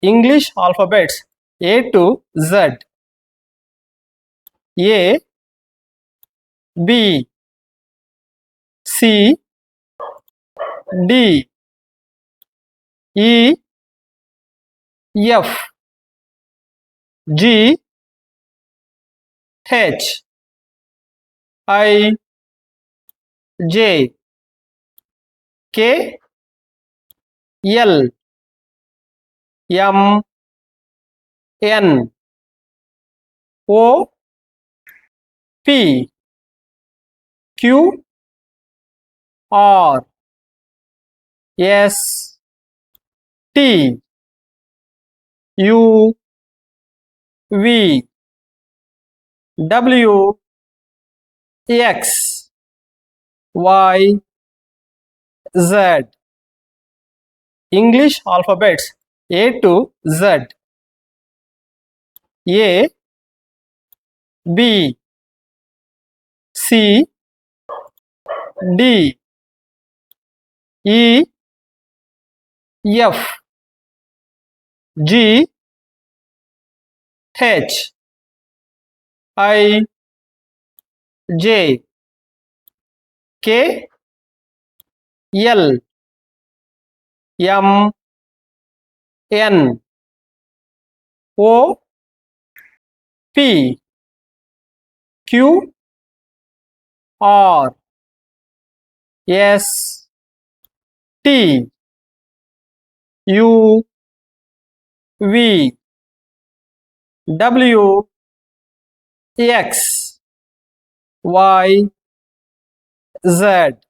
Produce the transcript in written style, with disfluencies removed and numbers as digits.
English alphabets A to Z. A, B, C, D, E, F, G, H, I, J, K, L, M, N, O, P, Q, R, S, T, U, V, W, X, Y, Z. English alphabets A to Z. A, B, C, D, E, F, G, H, I, J, K, L, M, N, O, P, Q, R, S, T, U, V, W, X, Y, Z.